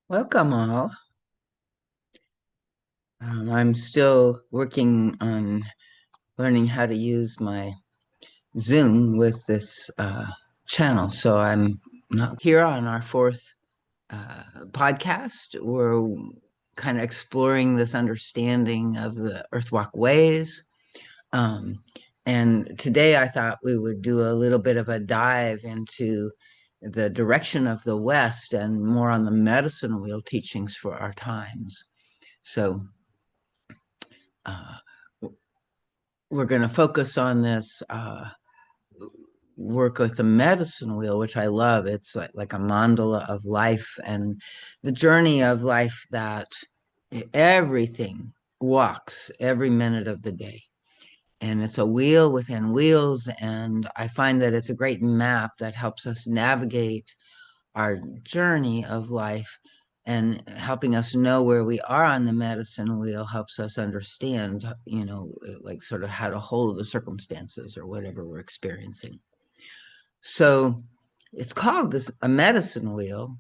Welcome all. I'm still working on learning how to use my Zoom with this channel. So I'm not here on our fourth podcast. We're kind of exploring this understanding of the Earthwalk ways. Um, and today I thought we would do a little bit of a dive into the direction of the West and more on the medicine wheel teachings for our times. So uh, we're going to focus on this work with the medicine wheel, which I love. It's like a mandala of life and the journey of life that everything walks every minute of the day. And it's a wheel within wheels. And I find that it's a great map that helps us navigate our journey of life, and helping us know where we are on the medicine wheel helps us understand, like sort of how to hold the circumstances or whatever we're experiencing. So it's called this a medicine wheel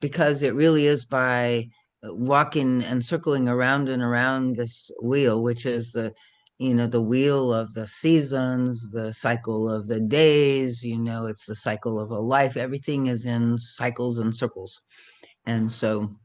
because it really is by walking and circling around and around this wheel, which is the wheel of the seasons, the cycle of the days, it's the cycle of a life. Everything is in cycles and circles. And so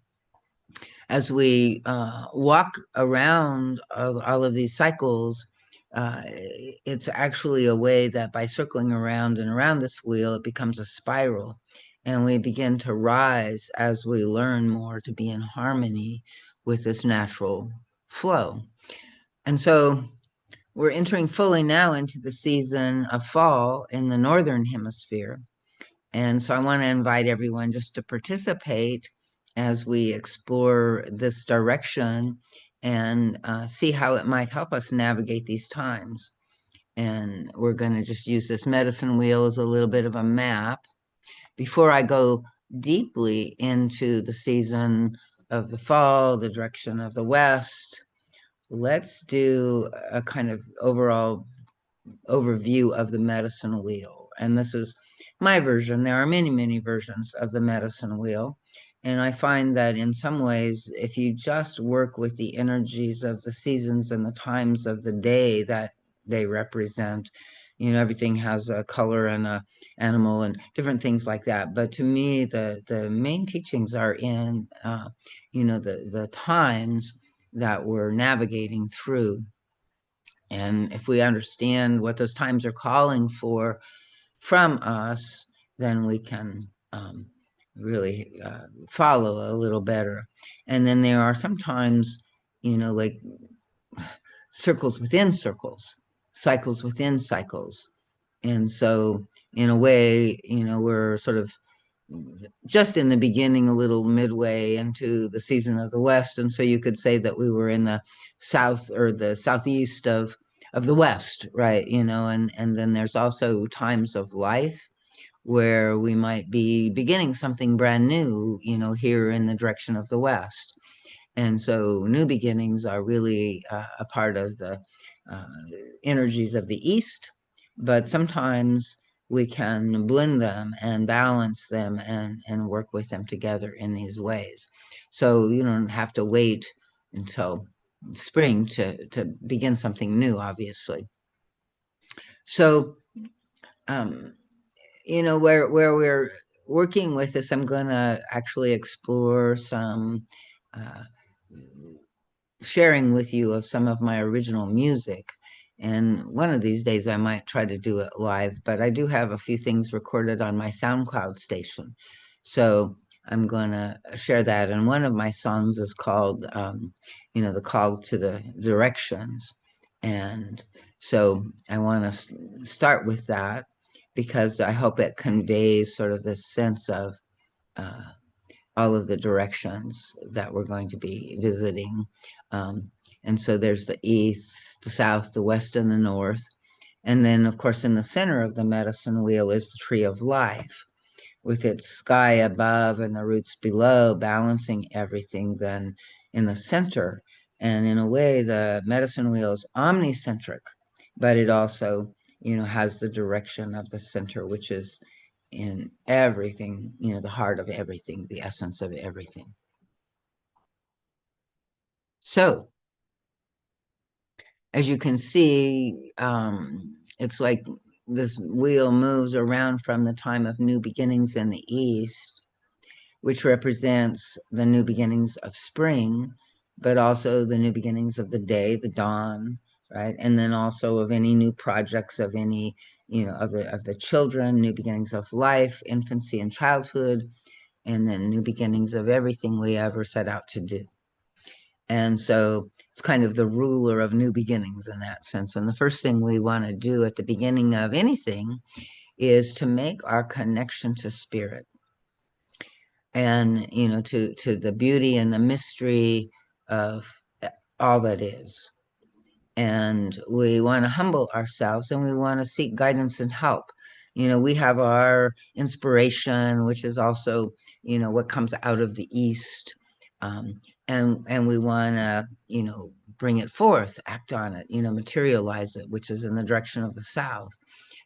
as we walk around all of these cycles, it's actually a way that by circling around and around this wheel, it becomes a spiral. And we begin to rise as we learn more to be in harmony with this natural flow. And so we're entering fully now into the season of fall in the Northern Hemisphere. And so I want to invite everyone just to participate as we explore this direction and see how it might help us navigate these times. And we're going to just use this medicine wheel as a little bit of a map. Before I go deeply into the season of the fall, the direction of the west, let's do a kind of overall overview of the medicine wheel. And this is my version. There are many, many versions of the medicine wheel. And I find that in some ways, if you just work with the energies of the seasons and the times of the day that they represent, everything has a color and a animal and different things like that. But to me, the main teachings are in, the times that we're navigating through. And if we understand what those times are calling for from us, then we can really follow a little better. And then there are sometimes, like circles within circles, cycles within cycles. And so, in a way, we're sort of just in the beginning, a little midway into the season of the West. And so you could say that we were in the south or the southeast of the West, right? And then there's also times of life where we might be beginning something brand new, here in the direction of the West. And so new beginnings are really a part of the uh, energies of the East, but sometimes we can blend them and balance them and work with them together in these ways. So you don't have to wait until spring to begin something new, obviously. So, um, where we're working with this, I'm going to actually explore some uh, sharing with you of some of my original music. And one of these days I might try to do it live, but I do have a few things recorded on my SoundCloud station. So I'm going to share that. And one of my songs is called, The Call to the Directions. And so I want to start with that because I hope it conveys sort of this sense of uh, all of the directions that we're going to be visiting. Um, and so there's the east, the south, the west, and the north. And then, of course, in the center of the medicine wheel is the tree of life with its sky above and the roots below, balancing everything then in the center. And in a way, the medicine wheel is omnicentric, but it also, has the direction of the center, which is in everything, the heart of everything, the essence of everything. So, as you can see, it's like this wheel moves around from the time of new beginnings in the East, which represents the new beginnings of spring, but also the new beginnings of the day, the dawn, right? And then also of any new projects of any, of the children, new beginnings of life, infancy and childhood, and then new beginnings of everything we ever set out to do. And so it's kind of the ruler of new beginnings in that sense. And the first thing we want to do at the beginning of anything is to make our connection to spirit and, to the beauty and the mystery of all that is. And we want to humble ourselves and we want to seek guidance and help. We have our inspiration, which is also, what comes out of the East. Um, and we want to, bring it forth, act on it, materialize it, which is in the direction of the South.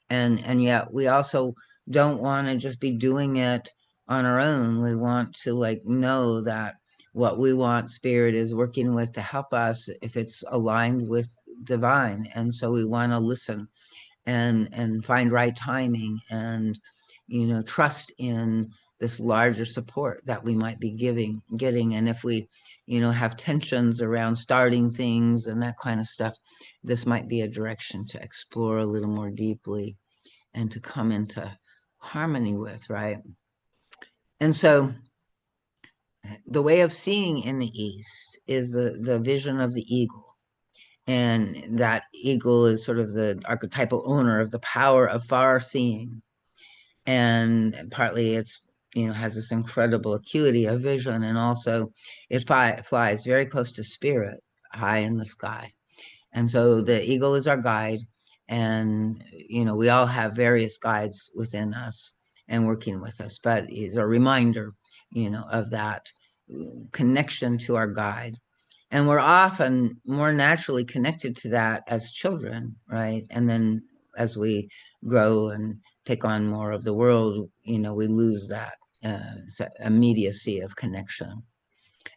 And yet we also don't want to just be doing it on our own. We want to like know that what we want spirit is working with to help us if it's aligned with divine. And so we want to listen and find right timing and trust in this larger support that we might be getting. And if we have tensions around starting things and that kind of stuff, this might be a direction to explore a little more deeply and to come into harmony with, right? And so the way of seeing in the East is the vision of the eagle. And that eagle is sort of the archetypal owner of the power of far seeing. And partly it's, has this incredible acuity of vision. And also it flies very close to spirit, high in the sky. And so the eagle is our guide. And, we all have various guides within us and working with us, but is a reminder, of that connection to our guide. And we're often more naturally connected to that as children, right? And then as we grow and take on more of the world, we lose that immediacy of connection.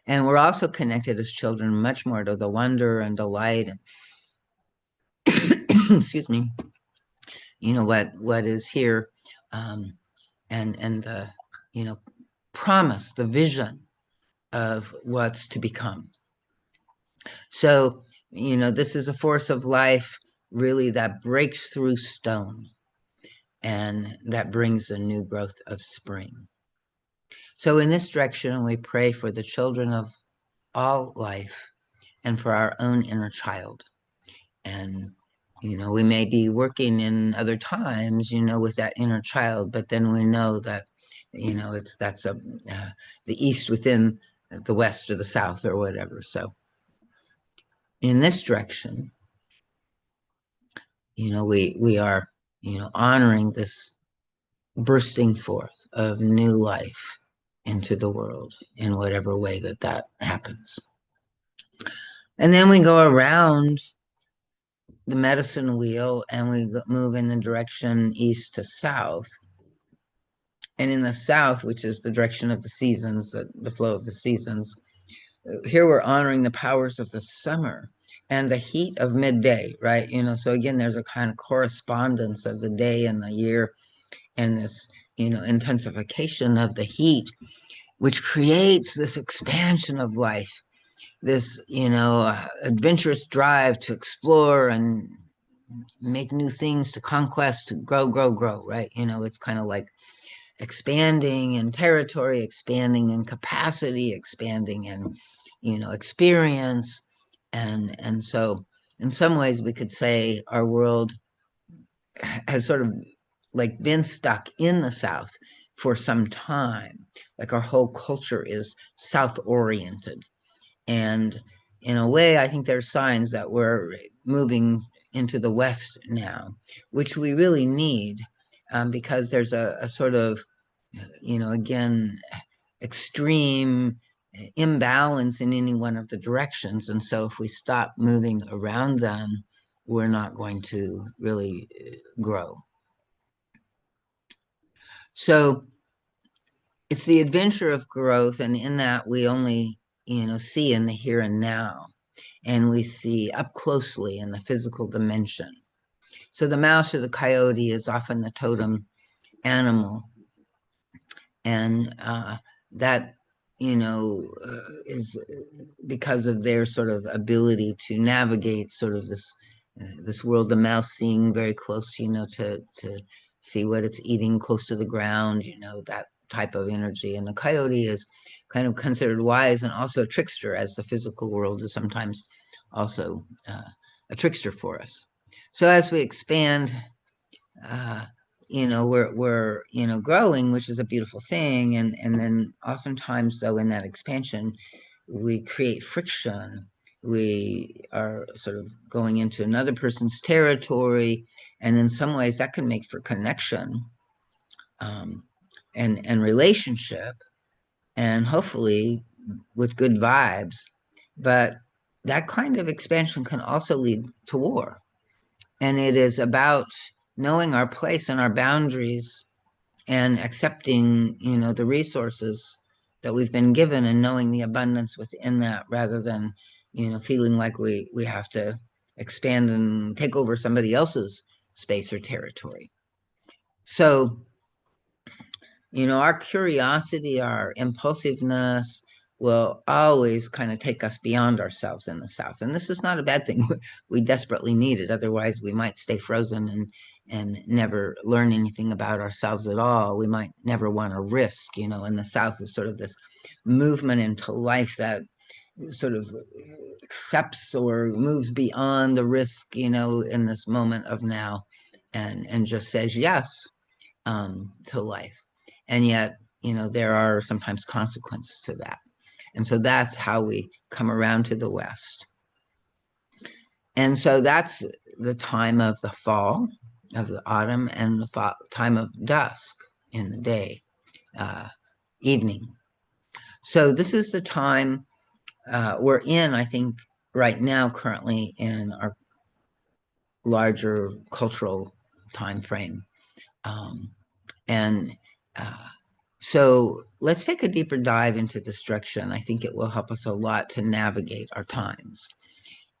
And we're also connected as children much more to the wonder and delight and excuse me, what is here, um, and the promise, the vision of what's to become. So this is a force of life really that breaks through stone and that brings a new growth of spring. So in this direction, we pray for the children of all life and for our own inner child. And we may be working in other times, with that inner child, but then we know that, that's the East within the West or the South or whatever. So in this direction, we are, honoring this bursting forth of new life into the world in whatever way that happens. And then we go around the medicine wheel and we move in the direction east to south. And in the south, which is the direction of the seasons, the flow of the seasons, here we're honoring the powers of the summer and the heat of midday, right? So again, there's a kind of correspondence of the day and the year and this, intensification of the heat, which creates this expansion of life, this, adventurous drive to explore and make new things, to conquest, to grow, right? It's kind of like expanding in territory, expanding in capacity, expanding in, experience. And so in some ways we could say our world has sort of like been stuck in the South for some time. Like our whole culture is South oriented. And in a way, I think there's signs that we're moving into the West now, which we really need, because there's a sort of, again, extreme imbalance in any one of the directions. And so if we stop moving around them, we're not going to really grow. So it's the adventure of growth, and in that we only, see in the here and now. and we see up closely in the physical dimension. So the mouse or the coyote is often the totem animal, and that is because of their sort of ability to navigate sort of this world. The mouse seeing very close, to see what it's eating close to the ground, that type of energy. And the coyote is kind of considered wise and also a trickster, as the physical world is sometimes also a trickster for us. So as we expand, uh, we're growing, which is a beautiful thing, and then oftentimes, though, in that expansion, we create friction. We are sort of going into another person's territory, and in some ways, that can make for connection, um, and relationship, and hopefully with good vibes. But that kind of expansion can also lead to war, and it is about knowing our place and our boundaries and accepting, the resources that we've been given and knowing the abundance within that, rather than, feeling like we have to expand and take over somebody else's space or territory. So, our curiosity, our impulsiveness will always kind of take us beyond ourselves in the South. And this is not a bad thing. We desperately need it. Otherwise, we might stay frozen and never learn anything about ourselves at all. We might never want to risk, and the South is sort of this movement into life that sort of accepts or moves beyond the risk, in this moment of now, and just says yes, to life. And yet, there are sometimes consequences to that. And so that's how we come around to the West. And so that's the time of the fall, of the autumn, and the time of dusk in the day, evening. So this is the time we're in, I think, right now, currently in our larger cultural time frame. And So let's take a deeper dive into this direction. I think it will help us a lot to navigate our times.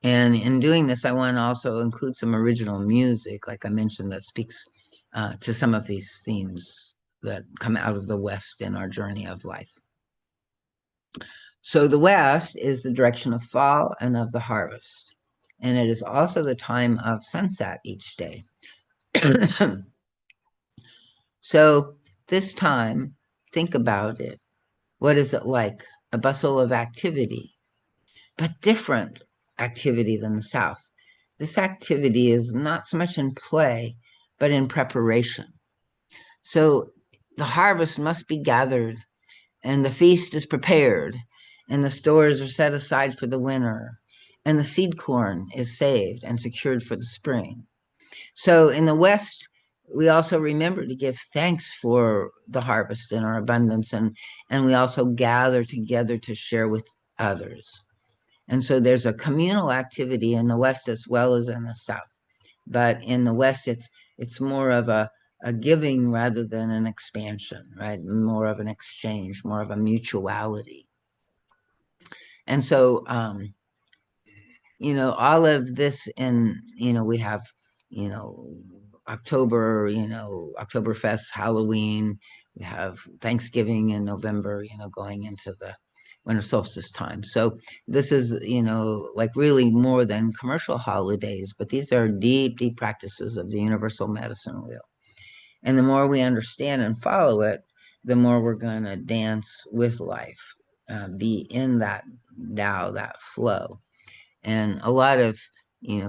And in doing this, I want to also include some original music, like I mentioned, that speaks to some of these themes that come out of the West in our journey of life. So the West is the direction of fall and of the harvest. And it is also the time of sunset each day. So this time, think about it. What is it like? A bustle of activity, but different activity than the South. This activity is not so much in play, but in preparation. So the harvest must be gathered, and the feast is prepared, and the stores are set aside for the winter, and the seed corn is saved and secured for the spring. So in the West, we also remember to give thanks for the harvest and our abundance, and we also gather together to share with others. And so there's a communal activity in the West as well as in the South. But in the West, it's more of a giving rather than an expansion, right? More of an exchange, more of a mutuality. And so all of this we have, October, Oktoberfest, Halloween, we have Thanksgiving in November, going into the winter solstice time. So this is, like really more than commercial holidays, but these are deep, deep practices of the universal medicine wheel. And the more we understand and follow it, the more we're going to dance with life, be in that Tao, that flow. And a lot of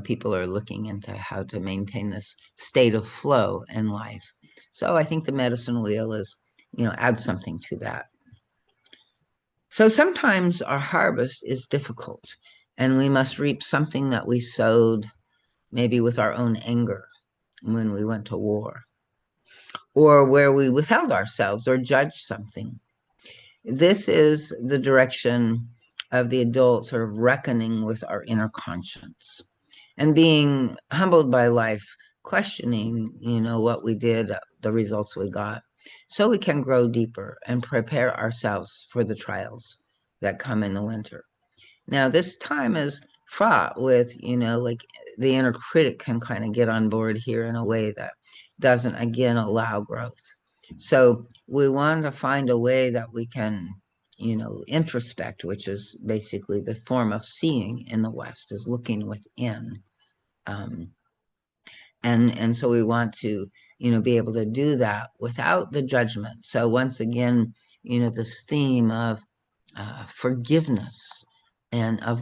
people are looking into how to maintain this state of flow in life. So I think the medicine wheel is, adds something to that. So sometimes our harvest is difficult, and we must reap something that we sowed, maybe with our own anger when we went to war, or where we withheld ourselves or judged something. This is the direction of the adult sort of reckoning with our inner conscience and being humbled by life, questioning, what we did, the results we got, so we can grow deeper and prepare ourselves for the trials that come in the winter. Now, this time is fraught with, like the inner critic can kind of get on board here in a way that doesn't, again, allow growth. So we want to find a way that we can, introspect, which is basically the form of seeing in the West, is looking within. Um, and so we want to, be able to do that without the judgment. So once again, this theme of forgiveness and of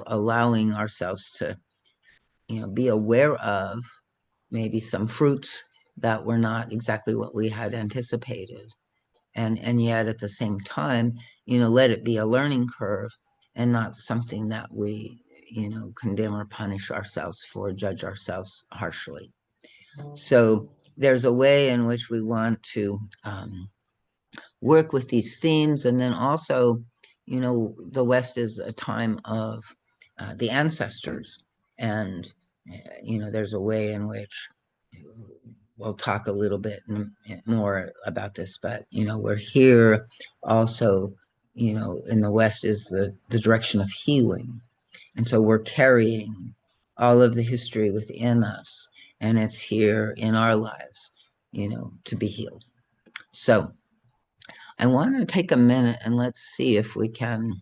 allowing ourselves to be aware of maybe some fruits that were not exactly what we had anticipated, and yet at the same time let it be a learning curve and not something that we condemn or punish ourselves for, judge ourselves harshly. So there's a way in which we want to work with these themes. And then also, the West is a time of the ancestors. And, there's a way in which we'll talk a little bit more about this, but, we're here also, in the West is the direction of healing. And so we're carrying all of the history within us, and it's here in our lives, to be healed. So I want to take a minute and let's see if we can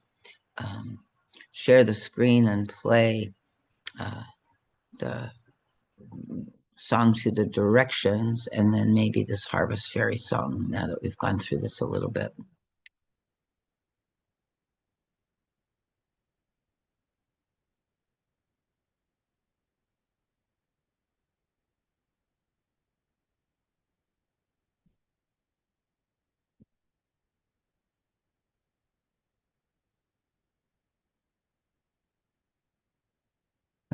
share the screen and play the song to the directions, and then maybe this Harvest Fairy song, now that we've gone through this a little bit.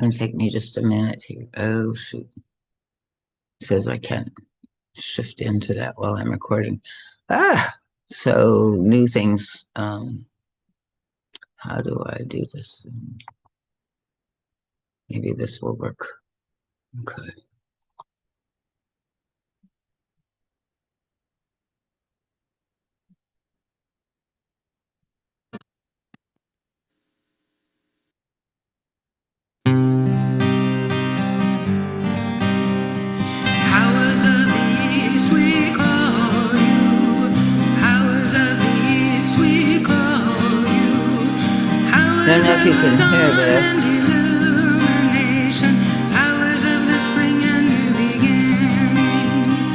It's going to take me just a minute here. Oh, shoot. It says I can't shift into that while I'm recording. So new things. How do I do this? Maybe this will work. Okay. Powers of the East, we call you. Powers of the East, we call you. Powers I don't know if you can hear this. illumination. Powers of the spring and new beginnings.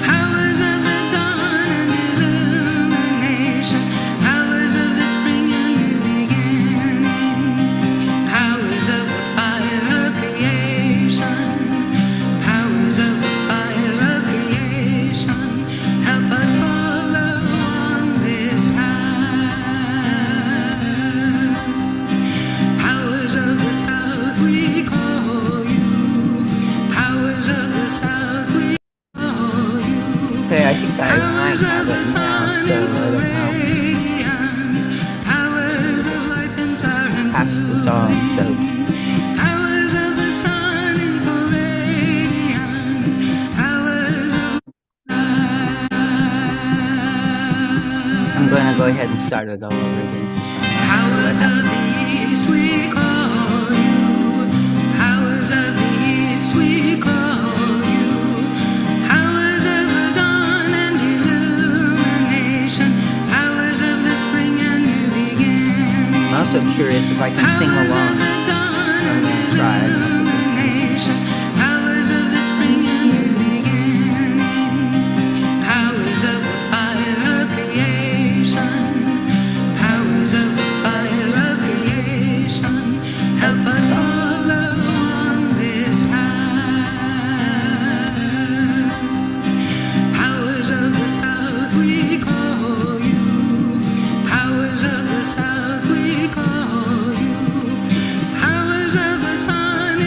Powers of the dawn and illumination. Powers of the spring and new beginnings. Powers of the fire of creation. Powers of the fire of creation, help us follow on this path. Powers of the South, we call you. Powers of the South, we call you. Okay, I think I might Powers have of the it now, sun so and I for don't know. radiance. Powers of life and flower and Pass the song, so powers of the sun and for radiance. Powers of I'm going to go ahead and start it all over again. powers of the East, we call you. Powers of the East, we call you. Powers of the dawn and illumination. Powers of the spring and new beginning. I'm also curious if I can sing Powers of along. the dawn I'm and gonna try. illumination. Powers of the spring and new beginnings. Powers of the fire of creation. Powers of the fire of creation. Help us follow on this path. Powers of the South, we call you. Powers of the South, we call you. Powers of the sun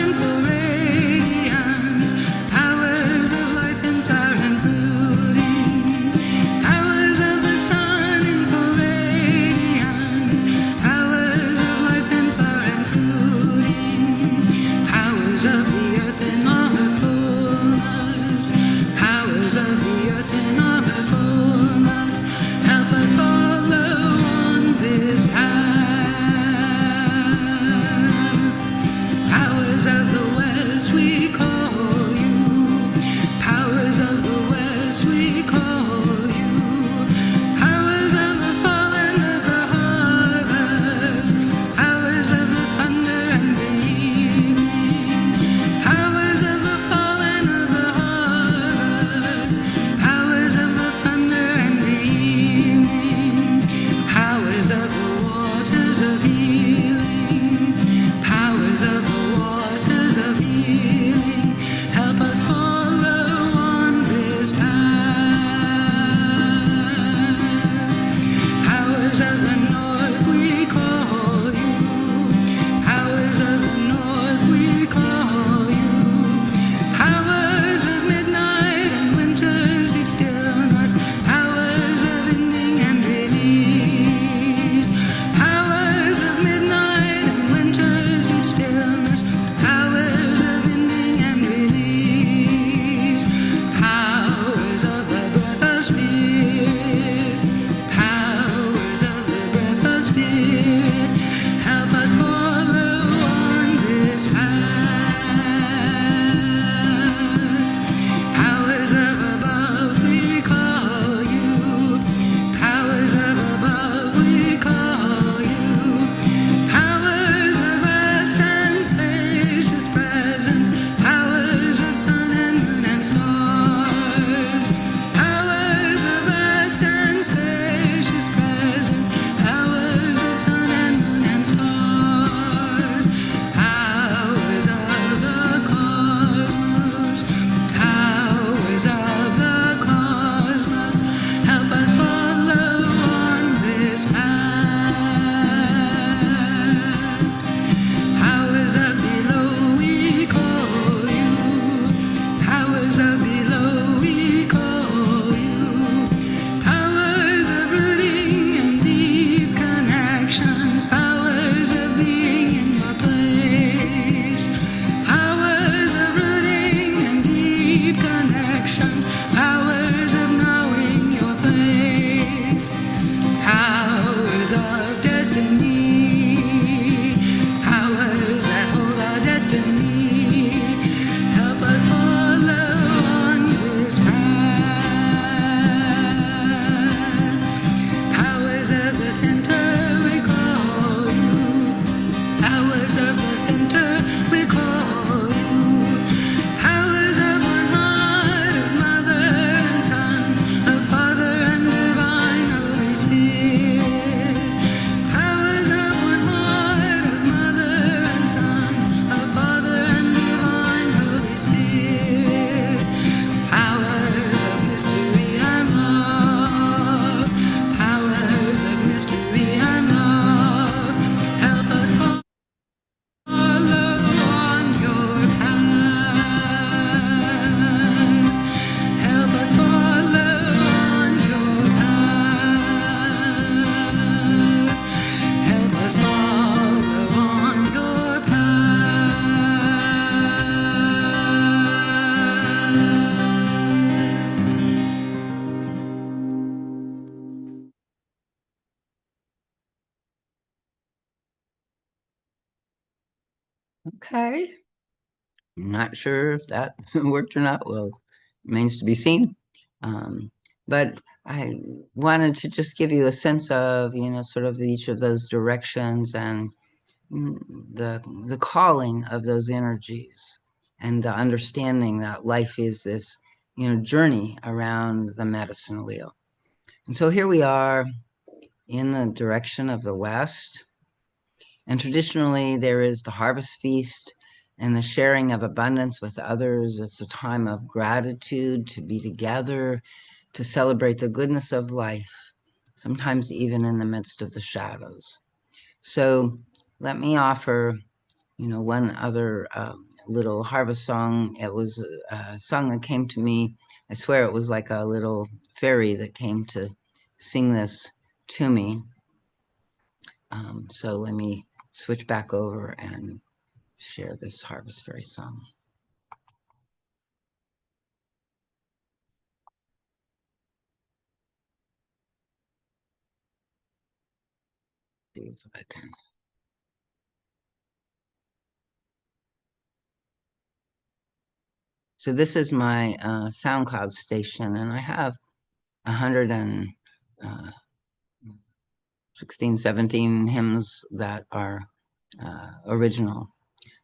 of destiny, powers that hold our destiny, help us follow on this path. Powers of the center we call you, powers of the center we call you, powers of one heart, of mother and son, of Father and divine Holy Spirit. Powers of one heart, of mother and son, of Father and divine Holy Spirit. Powers of mystery and love, powers of mystery and love, help us follow on your path. Help us follow on your path. Help us follow on your Okay. I'm not sure if that worked or not. Well, remains to be seen. But I wanted to just give you a sense of, sort of each of those directions and mm, the calling of those energies and the understanding that life is this, journey around the medicine wheel. And so here we are in the direction of the West. And traditionally, there is the harvest feast and the sharing of abundance with others. It's a time of gratitude to be together, to celebrate the goodness of life, sometimes even in the midst of the shadows. So let me offer, one other little harvest song. It was a song that came to me. I swear it was like a little fairy that came to sing this to me. So let me switch back over and share this Harvest Fairy song. See if I can. So this is my SoundCloud station, and I have 116, 17 hymns that are original.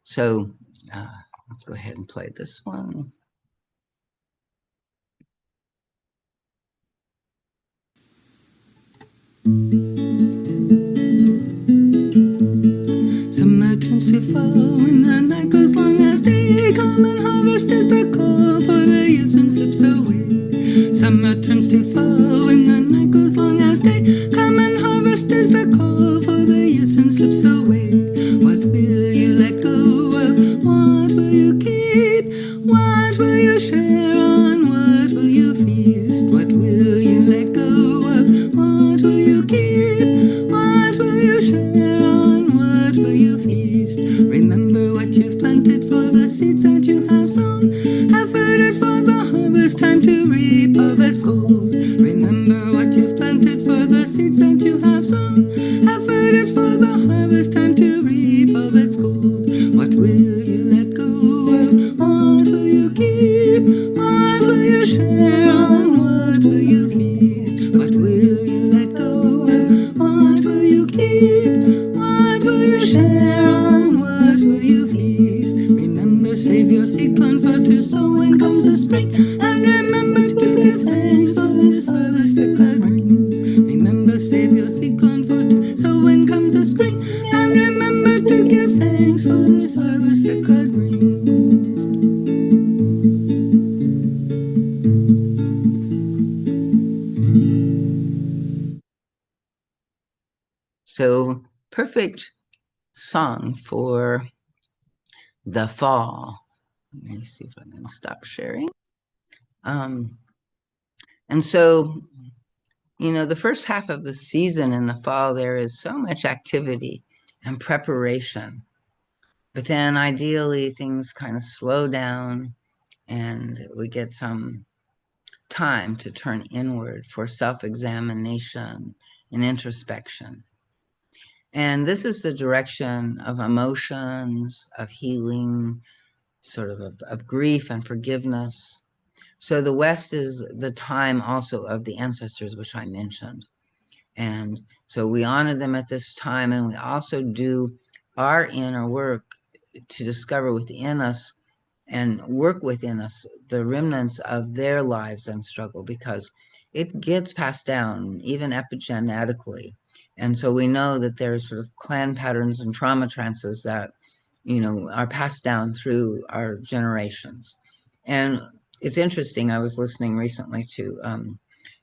So let's go ahead and play this one. Summer turns to fall when the night goes long as day. Come and harvest is the call, for the years soon slips away. Summer turns to fall when the night goes long as day. Come and harvest is the call, for the years soon slips away. What will you let go of? What will you keep? What will you share on? What will you feast? What will you let go of? What will you keep? What will you share on? What will you feast? Remember what you've planted, for the seeds that you have sown have faded for the harvest time to reap of its gold. Remember what you've planted, for the seeds that you have sown have faded for the harvest time to reap of its gold. What will you let go of? What will you keep? What will you share on? What will you feast? What will you let go of? What will you keep? What will you share on? What will you feast? Remember, save your seed corn for to sow when comes the spring. And remember to give thanks for this harvest that God brings. Remember, save your seed corn for to sow when comes the spring. And remember to give thanks for this harvest that God brings. So perfect song for the fall. Let me see if I can stop sharing. And so, the first half of the season in the fall, there is so much activity and preparation. But then ideally, things kind of slow down and we get some time to turn inward for self examination and introspection. And this is the direction of emotions, of healing, sort of grief and forgiveness. So the West is the time also of the ancestors, which I mentioned. And so we honor them at this time, and we also do our inner work to discover within us and work within us the remnants of their lives and struggle, because it gets passed down even epigenetically. And so we know that there's sort of clan patterns and trauma trances that, are passed down through our generations. And it's interesting, I was listening recently to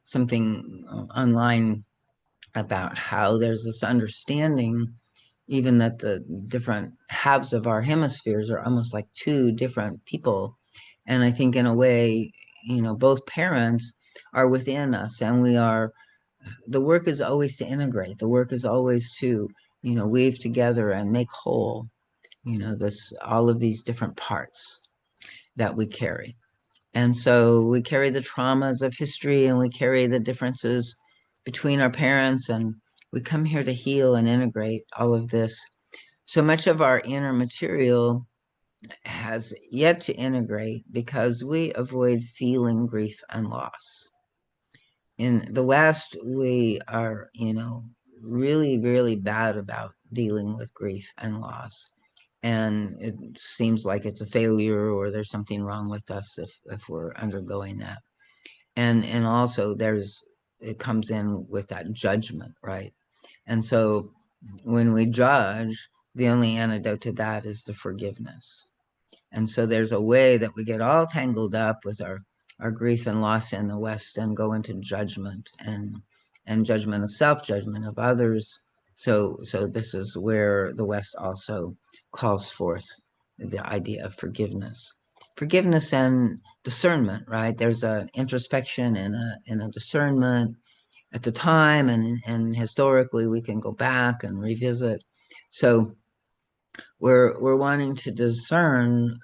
something online about how there's this understanding even that the different halves of our hemispheres are almost like two different people. And I think in a way, both parents are within us, and the work is always to integrate. The work is always to, weave together and make whole, all of these different parts that we carry. And so we carry the traumas of history, and we carry the differences between our parents, and we come here to heal and integrate all of this. So much of our inner material has yet to integrate because we avoid feeling grief and loss. In the West, we are, really, really bad about dealing with grief and loss. And it seems like it's a failure or there's something wrong with us if we're undergoing that. And also it comes in with that judgment, right? And so when we judge, the only antidote to that is the forgiveness. And so there's a way that we get all tangled up with our grief and loss in the West and go into judgment and judgment of self, judgment of others. So this is where the West also calls forth the idea of forgiveness. Forgiveness and discernment, right? There's an introspection and a discernment at the time, and historically we can go back and revisit. So we're wanting to discern,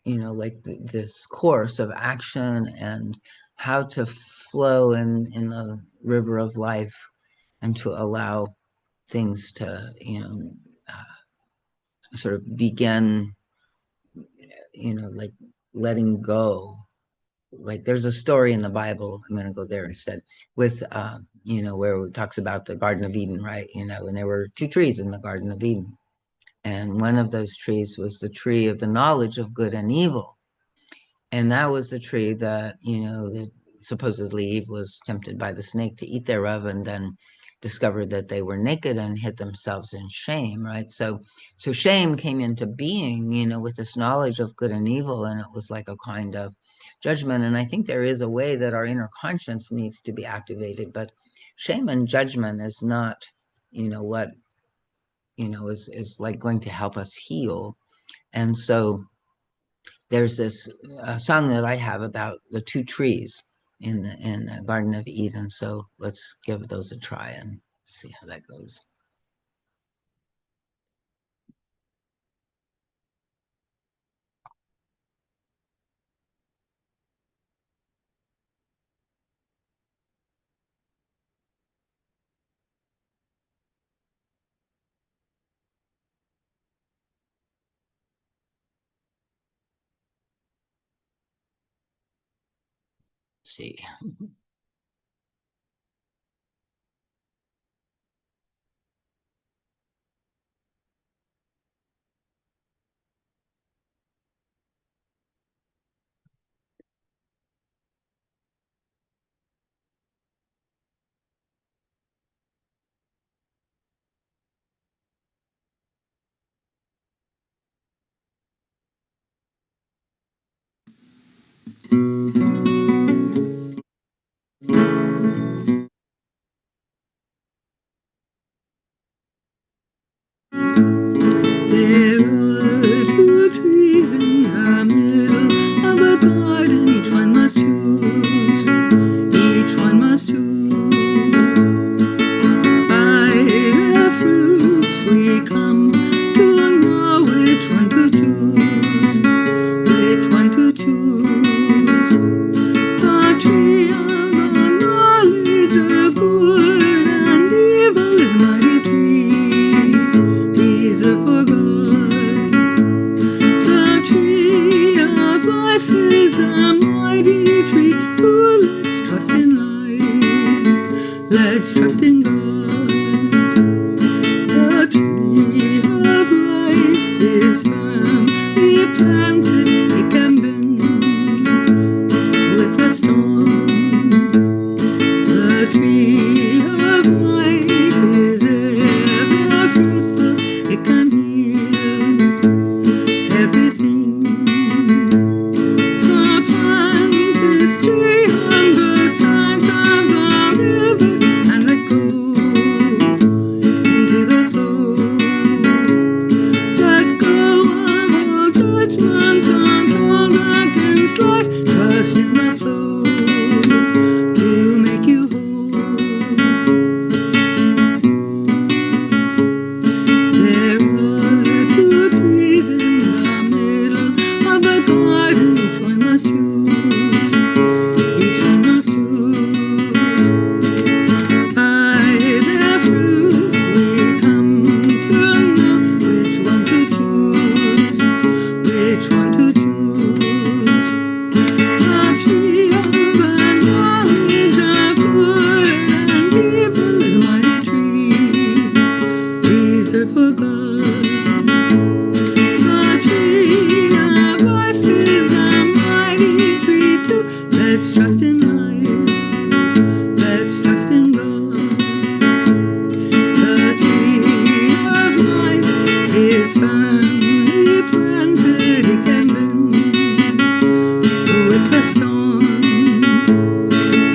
like this course of action and how to flow in the river of life, and to allow things to, sort of begin, like letting go. Like there's a story in the Bible, I'm going to go there instead, with, where it talks about the Garden of Eden, right? And there were two trees in the Garden of Eden. And one of those trees was the tree of the knowledge of good and evil. And that was the tree that, that supposedly Eve was tempted by the snake to eat thereof, and then discovered that they were naked and hid themselves in shame, right? So shame came into being, with this knowledge of good and evil, and it was like a kind of judgment. And I think there is a way that our inner conscience needs to be activated, but shame and judgment is not, what, is like going to help us heal. And so there's this song that I have about the two trees in the Garden of Eden. So let's give those a try and see how that goes. See. was firmly planted, it can bend with the storm.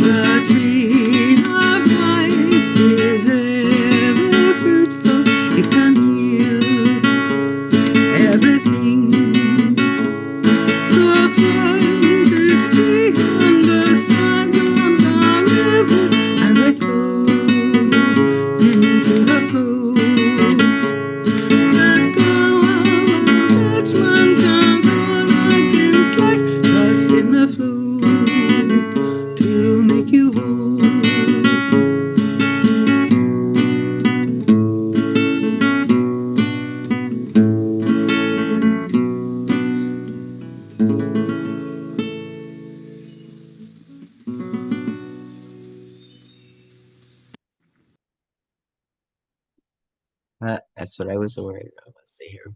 The tree of life is ever fruitful, it can yield everything. So plant this tree on the sides of the river and let go into the flow. Let go of all judgment and all against life. Trust in the flow to make you whole. That's what I was worried about. Let's see here.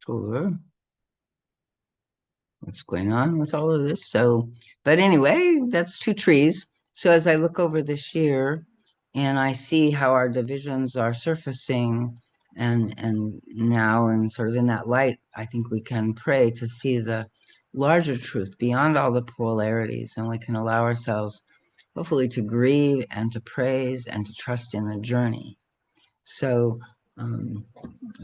Sure. What's going on with all of this? So, but anyway, that's two trees. So as I look over this year and I see how our divisions are surfacing and now and sort of in that light, I think we can pray to see the larger truth beyond all the polarities, and we can allow ourselves hopefully to grieve and to praise and to trust in the journey. So, um,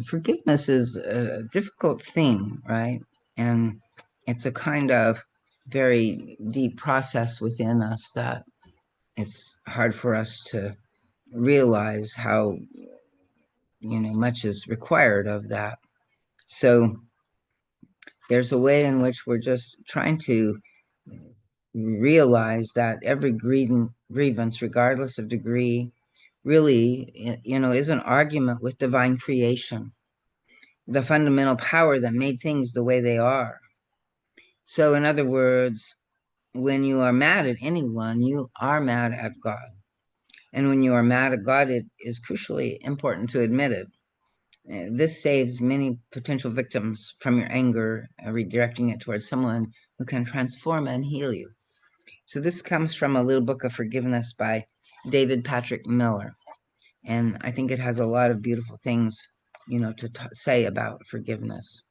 forgiveness is a difficult thing, right? And it's a kind of very deep process within us that it's hard for us to realize how, much is required of that. So there's a way in which we're just trying to realize that every grievance, regardless of degree, really, is an argument with divine creation, the fundamental power that made things the way they are. So, in other words, when you are mad at anyone, you are mad at God. And when you are mad at God, it is crucially important to admit it. This saves many potential victims from your anger, redirecting it towards someone who can transform and heal you. So, this comes from a little book of forgiveness by David Patrick Miller. And I think it has a lot of beautiful things, to say about forgiveness.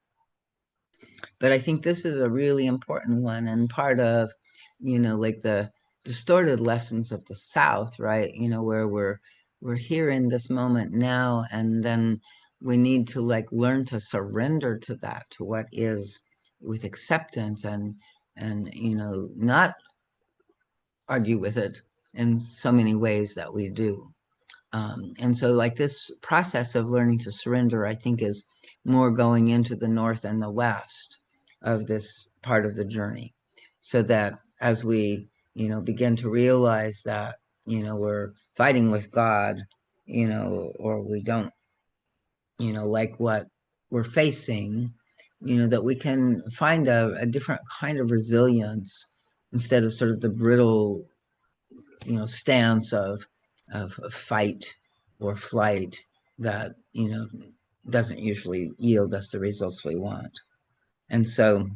But I think this is a really important one and part of, like the distorted lessons of the South, right? Where we're here in this moment now, and then we need to like learn to surrender to that, to what is, with acceptance, and not argue with it in so many ways that we do. And so, like, this process of learning to surrender, I think, is more going into the North and the West of this part of the journey. So that as we, begin to realize that, we're fighting with God, or we don't, like what we're facing, that we can find a different kind of resilience instead of sort of the brittle, stance of fight or flight that doesn't usually yield us the results we want. And so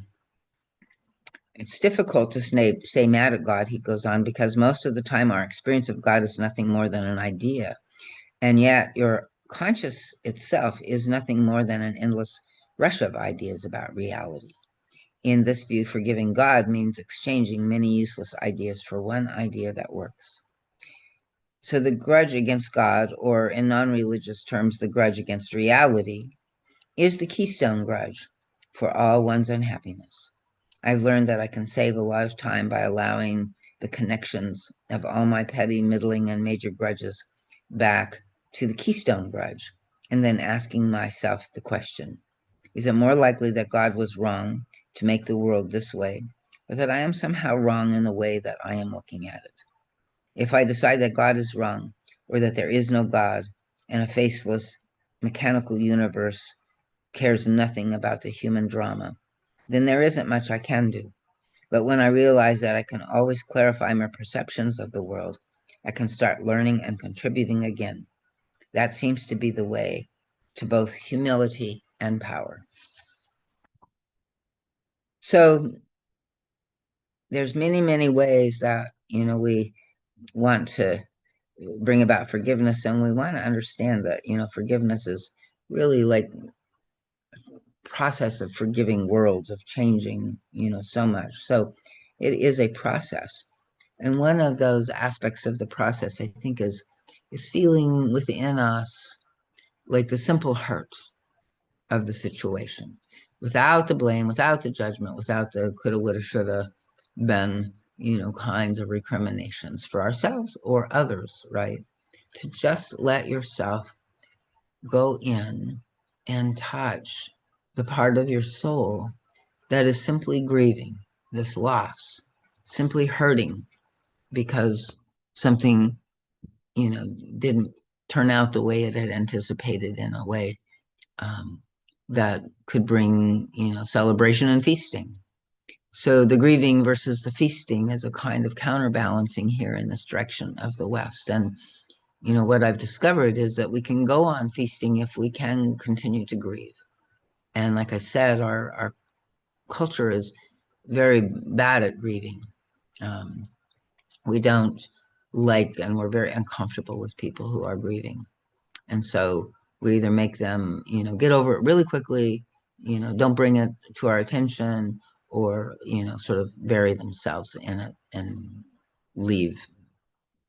it's difficult to stay mad at God, he goes on, because most of the time our experience of God is nothing more than an idea. And yet your conscious itself is nothing more than an endless rush of ideas about reality. In this view, forgiving God means exchanging many useless ideas for one idea that works. So the grudge against God, or in non-religious terms, the grudge against reality, is the keystone grudge for all one's unhappiness. I've learned that I can save a lot of time by allowing the connections of all my petty, middling, and major grudges back to the keystone grudge, and then asking myself the question, is it more likely that God was wrong to make the world this way, or that I am somehow wrong in the way that I am looking at it? If I decide that God is wrong, or that there is no God, and a faceless, mechanical universe cares nothing about the human drama, then there isn't much I can do. But when I realize that I can always clarify my perceptions of the world, I can start learning and contributing again. That seems to be the way to both humility and power. So there's many, many ways that, we want to bring about forgiveness, and we want to understand that, forgiveness is really like process of forgiving worlds, of changing, so much. So it is a process. And one of those aspects of the process, I think, is feeling within us like the simple hurt of the situation, without the blame, without the judgment, without the coulda, woulda, shoulda been, kinds of recriminations for ourselves or others, right? To just let yourself go in and touch the part of your soul that is simply grieving this loss, simply hurting because something, didn't turn out the way it had anticipated in a way um, that could bring, celebration and feasting. So the grieving versus the feasting is a kind of counterbalancing here in this direction of the West. And, what I've discovered is that we can go on feasting if we can continue to grieve. And like I said, our culture is very bad at grieving. Um, we don't like, and we're very uncomfortable with people who are grieving. And so we either make them, get over it really quickly, don't bring it to our attention, or, sort of bury themselves in it and leave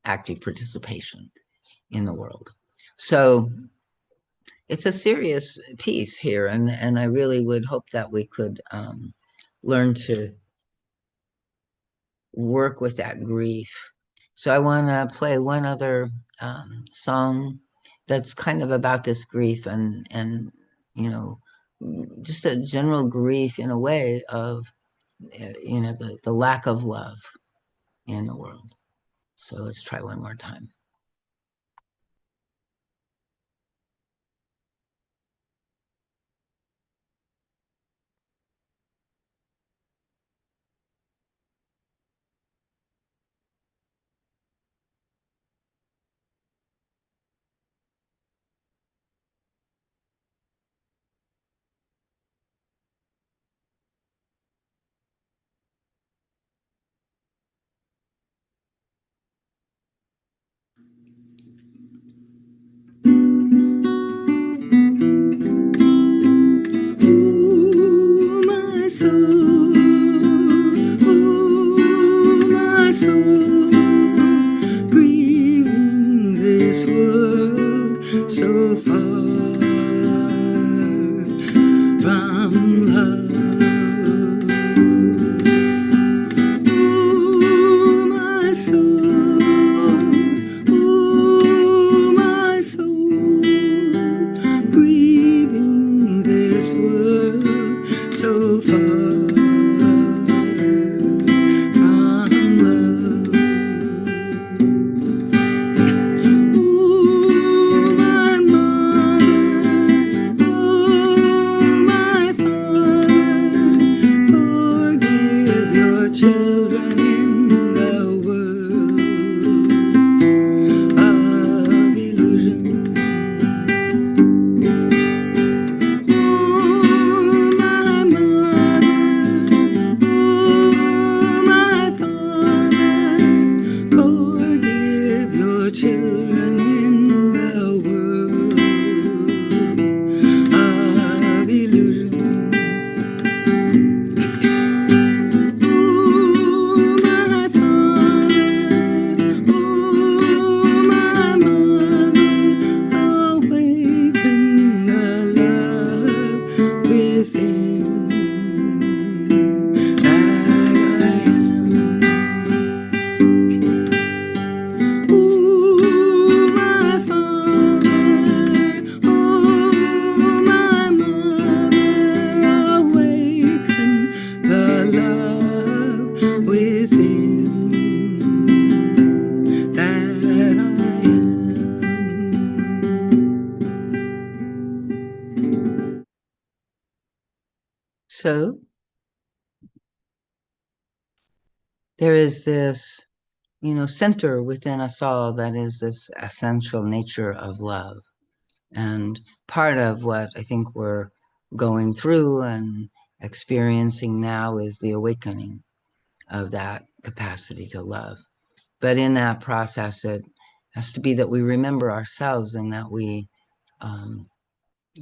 active participation in the world. So it's a serious piece here. And I really would hope that we could learn to work with that grief. So I want to play one other song that's kind of about this grief and you know just a general grief in a way of the lack of love in the world. So let's try one more time. Ooh, my soul, ooh, my soul, grieving this world so far from love. Ooh, my soul, ooh, my soul, grieving this world so far from love. Ooh, my mother, ooh, my father, forgive your children in the world of illusion. Oh, my mother, oh, my father, forgive your children in the world of illusion. Oh, my father, oh, my mother, awaken the love within that I am. Ooh, my father, oh, my mother, awaken the love within that I am. So there is this, center within us all that is this essential nature of love. And part of what I think we're going through and experiencing now is the awakening of that capacity to love. But in that process, it has to be that we remember ourselves and that we um,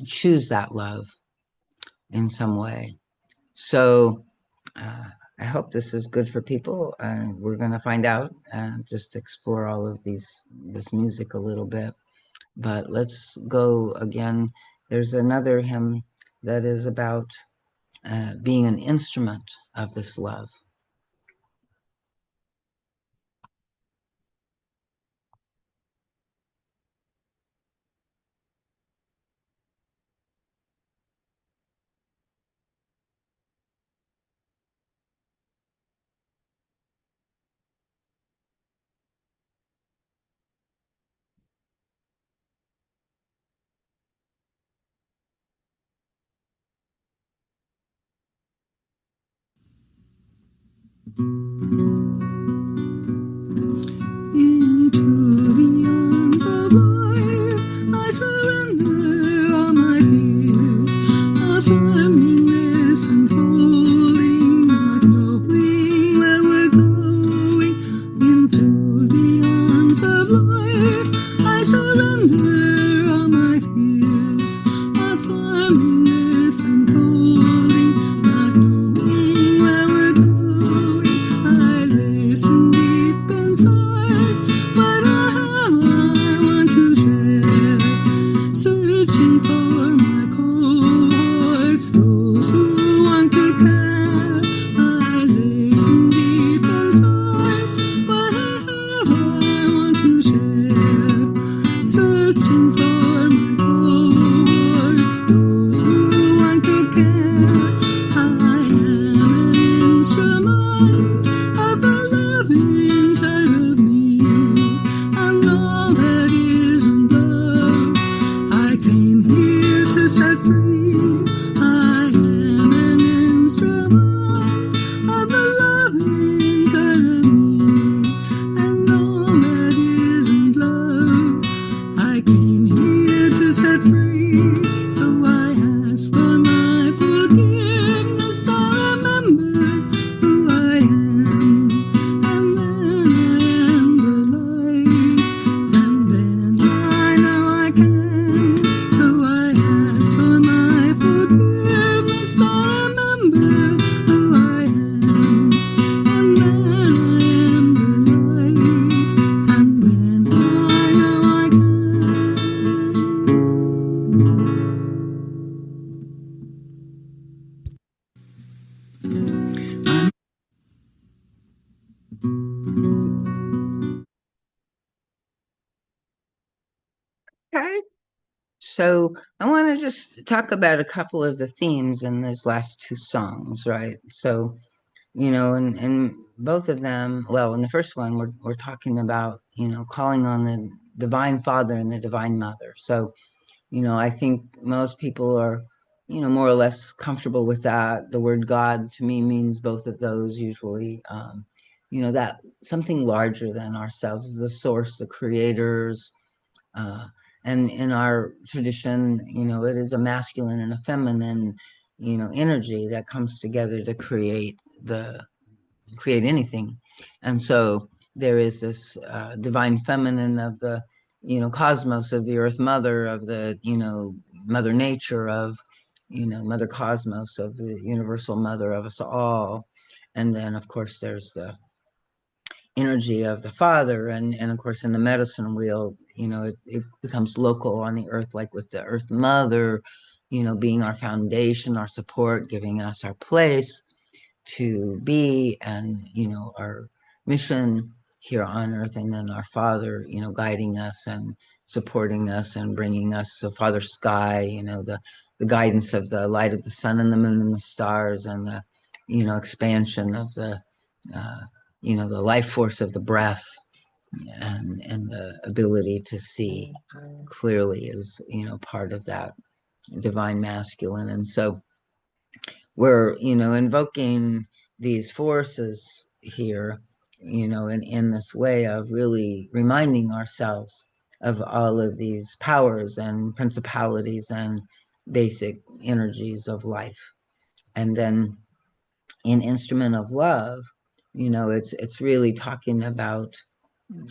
choose that love in some way. So uh, I hope this is good for people. We're going to find out and just explore all of this music a little bit. But let's go again. There's another hymn that is about being an instrument of this love. Into the arms of life, I surrender all my fears, affirming this unfolding, not knowing where we're going. Into the arms of life, I surrender all my fears, affirming this unfolding, not knowing where we're going. I listen deep inside, but I want to share, searching for my cohorts, those who want to care. I listen deep inside, but I want to share, searching for my cohorts, those who want to care. I am an instrument of the love inside of me, and all that isn't love, I came here to set free. I am an instrument of the love inside of me, and all that isn't love, I came here to set free. So I ask for my forgiveness. I remember who I am, and then I am the light, and then I know I can. So I ask for my forgiveness. I remember who I am, and then I am the light, and then I know I can. Okay. So I want to just talk about a couple of the themes in those last two songs, right? So, and both of them, well, in the first one, we're talking about, calling on the Divine Father and the Divine Mother. So, I think most people are, more or less comfortable with that. The word God to me means both of those usually. That something larger than ourselves, the source, the creators. Uh, and in our tradition, it is a masculine and a feminine, energy that comes together to create anything. And so there is this divine feminine of the, cosmos, of the earth mother, of the, mother nature, of, mother cosmos, of the universal mother of us all. And then, of course, there's the energy of the father. And of course, in the medicine wheel, it becomes local on the earth, like with the earth mother, being our foundation, our support, giving us our place to be, and our mission here on earth, and then our father, guiding us and supporting us and bringing us, so father sky, the guidance of the light of the sun and the moon and the stars, and the expansion of the uh, the life force of the breath, and the ability to see clearly is part of that divine masculine. And so we're invoking these forces here, in this way of really reminding ourselves of all of these powers and principalities and basic energies of life. And then in Instrument of Love, it's really talking about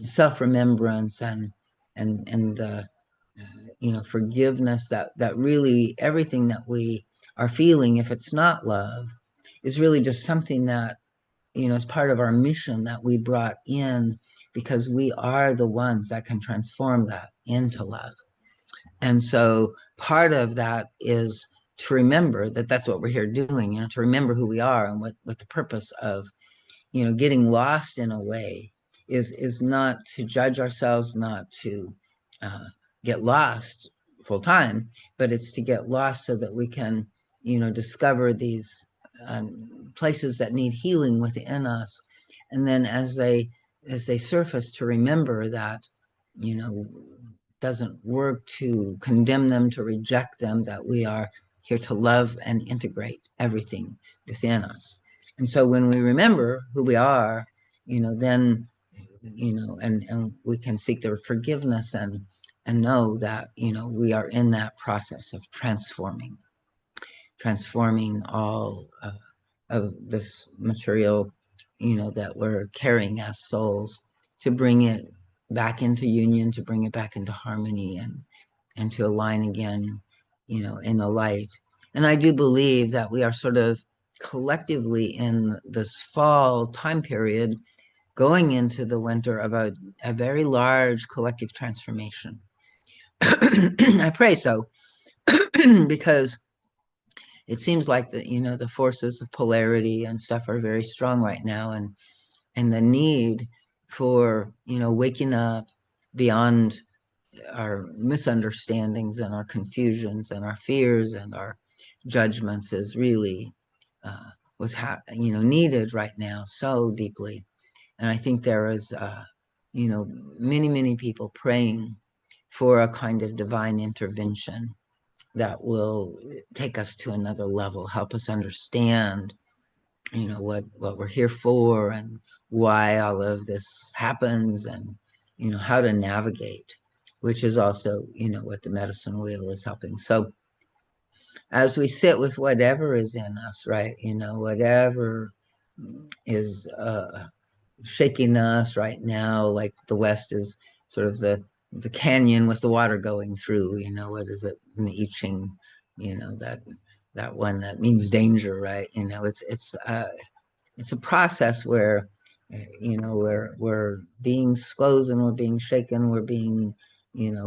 self-remembrance and the forgiveness, that really everything that we are feeling, if it's not love, is really just something that is part of our mission that we brought in, because we are the ones that can transform that into love. And so part of that is to remember that that's what we're here doing, to remember who we are and what the purpose of getting lost in a way is not to judge ourselves, not to uh, get lost full time, but it's to get lost so that we can, discover these places that need healing within us, and then as they surface, to remember that, you know, doesn't work to condemn them, to reject them, that we are here to love and integrate everything within us. And so when we remember who we are, then, and we can seek their forgiveness and know that, we are in that process of transforming all of this material, that we're carrying as souls, to bring it back into union, to bring it back into harmony, and to align again, in the light. And I do believe that we are sort of collectively in this fall time period, going into the winter of a very large collective transformation. I pray so, because it seems like the forces of polarity and stuff are very strong right now, and the need for waking up beyond our misunderstandings and our confusions and our fears and our judgments is really needed right now so deeply. And I think there is many people praying for a kind of divine intervention that will take us to another level, help us understand what we're here for, and why all of this happens, and how to navigate, which is also what the medicine wheel is helping. So as we sit with whatever is in us, right, whatever is shaking us right now, like the West is sort of the canyon with the water going through, what is it in the I Ching, that one that means danger, right? It's a process where we're being squozen, we're being shaken, we're being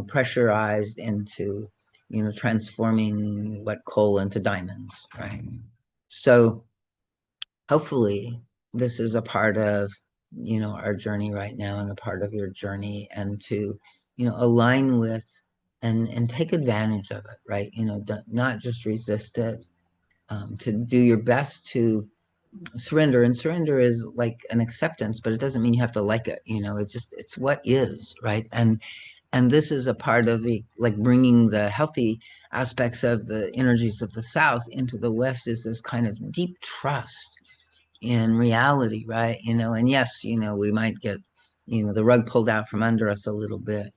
pressurized into transforming wet coal into diamonds, right? So hopefully this is a part of our journey right now, and a part of your journey, and to align with and take advantage of it, right? Not just resist it, to do your best to surrender. And surrender is like an acceptance, but it doesn't mean you have to like it. It's what is, right? And this is a part of the, like, bringing the healthy aspects of the energies of the South into the West, is this kind of deep trust in reality, right? And yes, we might get the rug pulled out from under us a little bit,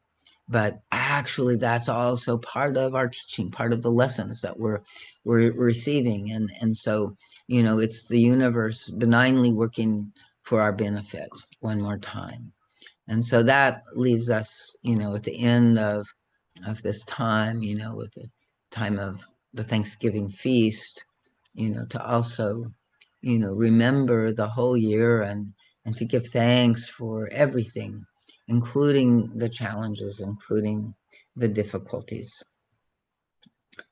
but actually that's also part of our teaching, part of the lessons that we're receiving. And so it's the universe benignly working for our benefit one more time. And so that leaves us at the end of this time, with the time of the Thanksgiving feast, to also remember the whole year, and to give thanks for everything, including the challenges, including the difficulties.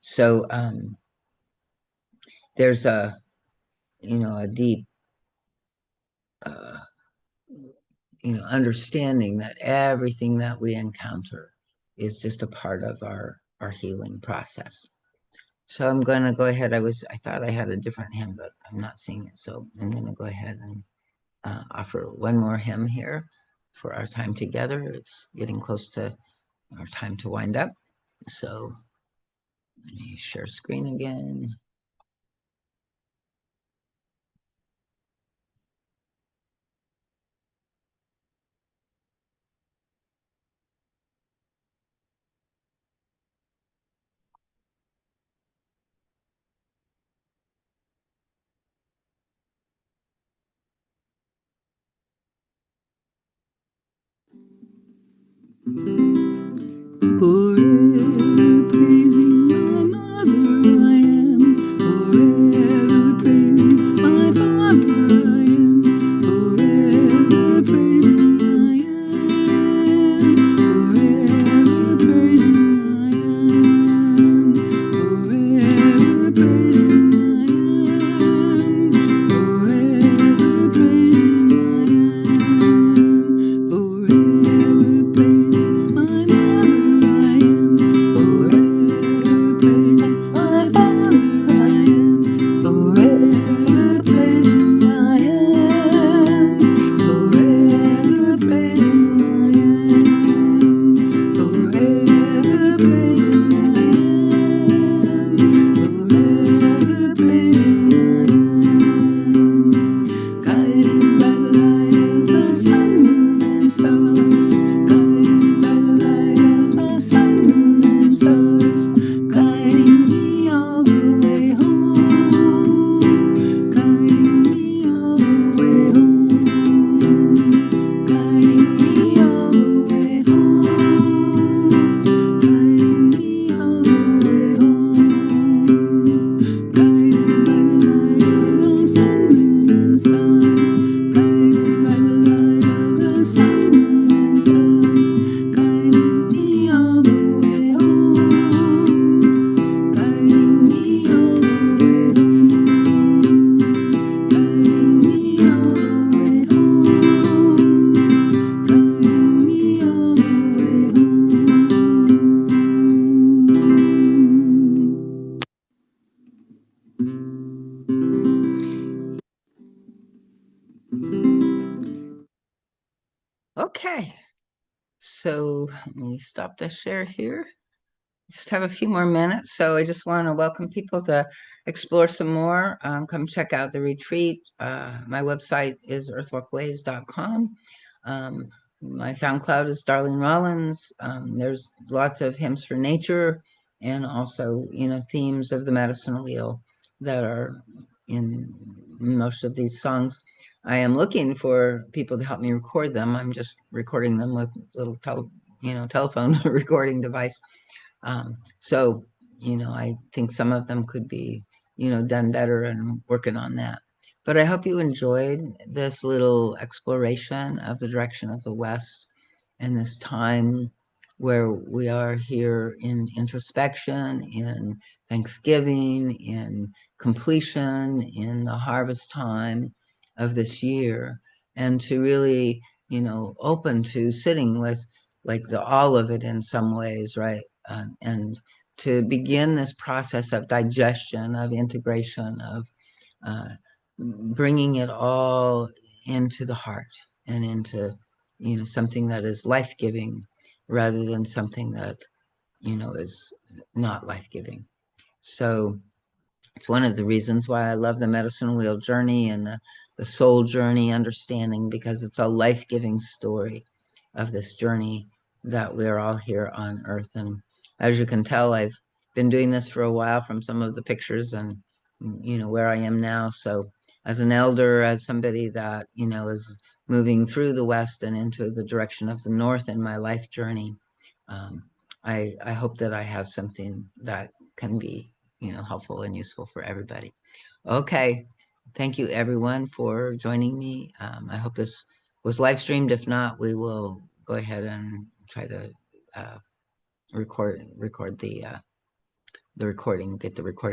So there's a deep uh, understanding that everything that we encounter is just a part of our healing process. So I'm going to go ahead. I thought I had a different hymn, but I'm not seeing it. So I'm going to go ahead and offer one more hymn here for our time together. It's getting close to our time to wind up. So let me share screen again. Forever praising my mother I am, forever praising my father I am, forever praising I am, forever praising I am, forever praising I am, forever praising I am, forever praising my mother I am, forever praising my father I am, forever praising I am, forever praising I am, forever praising I am, forever praising I am. Guided by the light of the sun, moon, and stars. Guided by the light of the sun, moon, and stars. Guiding me all the way home. Guiding me all the way home. Guiding me all the way home. Guiding me all the way home. Guided by the light of the sun, moon, and stars. Guided by the light of the sun, moon, and stars. Guiding me all the way home. Guiding me all the way home. Guiding me all the way home. Guiding me all the way Okay, so let me stop the share here. Just have a few more minutes. So I just want to welcome people to explore some more. Come check out the retreat. My website is earthwalkways.com. My SoundCloud is Darlene Rollins. There's lots of hymns for nature and also, themes of the medicinal wheel that are in most of these songs. I am looking for people to help me record them. I'm just recording them with little telephone recording device. So, I think some of them could be, done better and working on that. But I hope you enjoyed this little exploration of the direction of the West and this time where we are here in introspection, in Thanksgiving, in completion, in the harvest time of this year, and to really, open to sitting with like the all of it in some ways, right? And to begin this process of digestion, of integration, of uh, bringing it all into the heart and into, something that is life giving rather than something that, is not life giving. So, it's one of the reasons why I love the medicine wheel journey and the soul journey understanding, because it's a life giving story of this journey that we're all here on Earth. And as you can tell, I've been doing this for a while from some of the pictures and, where I am now. So, as an elder, as somebody that, is moving through the West and into the direction of the North in my life journey, um, I hope that I have something that can be, helpful and useful for everybody. Okay. Thank you everyone for joining me. I hope this was live streamed. If not, we will go ahead and try to uh, record the recording, get the recording